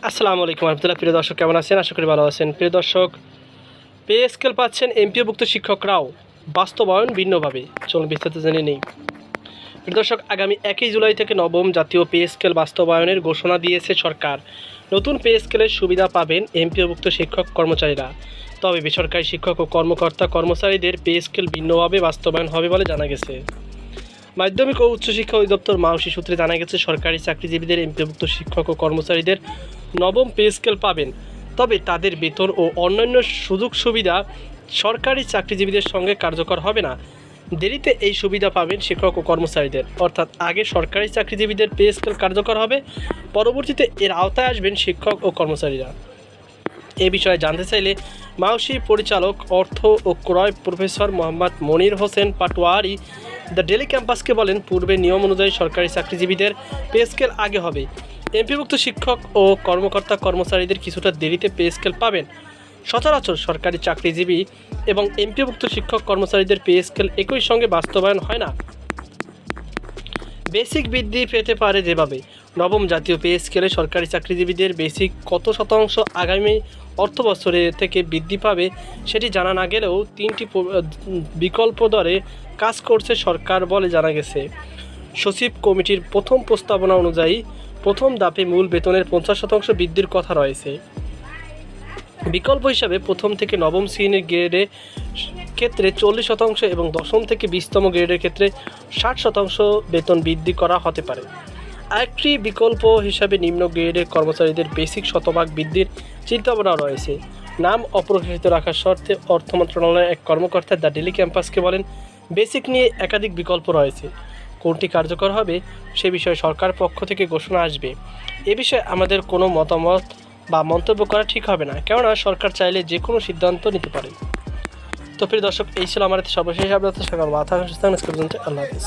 আসসালামু আলাইকুম রহমতুল্লাহ। প্রিয় দর্শক, কেমন আছেন? আশা করি ভালো আছেন। প্রিয় দর্শক, পে স্কেল পাচ্ছেন এমপিওভুক্ত শিক্ষকরাও, বাস্তবায়ন ভিন্নভাবে। চলুন বিস্তারিত জেনে নেই। প্রিয় দর্শক, আগামী 1 জুলাই থেকে নবম জাতীয় পে স্কেল বাস্তবায়নের ঘোষণা দিয়েছে সরকার। নতুন পে স্কেলের সুবিধা পাবেন এমপিওভুক্ত শিক্ষক কর্মচারীরা। তবে বেসরকারি শিক্ষক ও কর্মচারীদের পে স্কেল ভিন্নভাবে বাস্তবায়ন হবে বলে জানা গেছে। মাধ্যমিক ও উচ্চশিক্ষা অধিদপ্তর মাউসি সূত্রে জানা গেছে, সরকারি চাকরিজীবীদের এমপিওভুক্ত শিক্ষক ও কর্মচারীদের নবম পে স্কেল পাবেন। তবে তাদের বেতন ও অন্যান্য সুযোগ সুবিধা সরকারি চাকরিজীবীদের সঙ্গে কার্যকর হবে না। দেরিতে এই সুবিধা পাবেন শিক্ষক ও কর্মচারীদের, অর্থাৎ আগে সরকারি চাকরিজীবীদের পে স্কেল কার্যকর হবে, পরবর্তীতে এর আওতায় আসবেন শিক্ষক ও কর্মচারীরা। এ বিষয়ে জানতে চাইলে মাউসি পরিচালক অর্থ ও ক্রয় professor Mohammad Monir Hossain Patwary the daily ক্যাম্পাসকে বলেন, পূর্বে নিয়ম অনুযায়ী সরকারি চাকরিজীবীদের পে স্কেল আগে হবে। এমপিভুক্ত শিক্ষক ও কর্মচারীদের কিছুটা দেরিতে পে স্কেল পাবেন। সচরাচর সরকারি চাকরিজীবী এবং এমপিভুক্ত শিক্ষক কর্মচারীদের পে স্কেল একই সঙ্গে বাস্তবায়ন হয় না। বেসিক বৃদ্ধি পেতে পারে যেভাবে। নবম জাতীয় পে স্কেলে সরকারি চাকরিজীবীদের বেসিক কত শতাংশ আগামী অর্থবছরে থেকে বৃদ্ধি পাবে সেটি জানা না গেলেও 3টি বিকল্প দরে কাজ করছে সরকার বলে জানা গেছে। সচিব কমিটির প্রথম প্রস্তাবনা অনুযায়ী প্রথম ধাপে মূল বেতনের 50% বৃদ্ধির কথা রয়েছে। বিকল্প হিসাবে প্রথম থেকে নবম শ্রেণীর গ্রেডের ক্ষেত্রে 40% এবং দশম থেকে 20তম গ্রেডের ক্ষেত্রে 60% বেতন বৃদ্ধি করা হতে পারে। আরেকটি বিকল্প হিসাবে নিম্ন গ্রেডের কর্মচারীদের বেসিক শতভাগ বৃদ্ধির চিন্তাভাবনা রয়েছে। নাম অপ্রকাশিত রাখার শর্তে অর্থ মন্ত্রণালয়ের এক কর্মকর্তা দ্য ডেলি ক্যাম্পাসকে বলেন, বেসিক নিয়ে একাধিক বিকল্প রয়েছে। কোনটি কার্যকর হবে সে বিষয়ে সরকার পক্ষ থেকে ঘোষণা আসবে। এ বিষয়ে আমাদের কোনো মতামত বা মন্তব্য করা ঠিক হবে না, কেননা সরকার চাইলে যে কোনো সিদ্ধান্ত নিতে পারে। তো প্রিয় দর্শক, এই ছিল আমার সর্বশেষ আপডেট। সকাল মাথা আল্লাহ হাফিজ।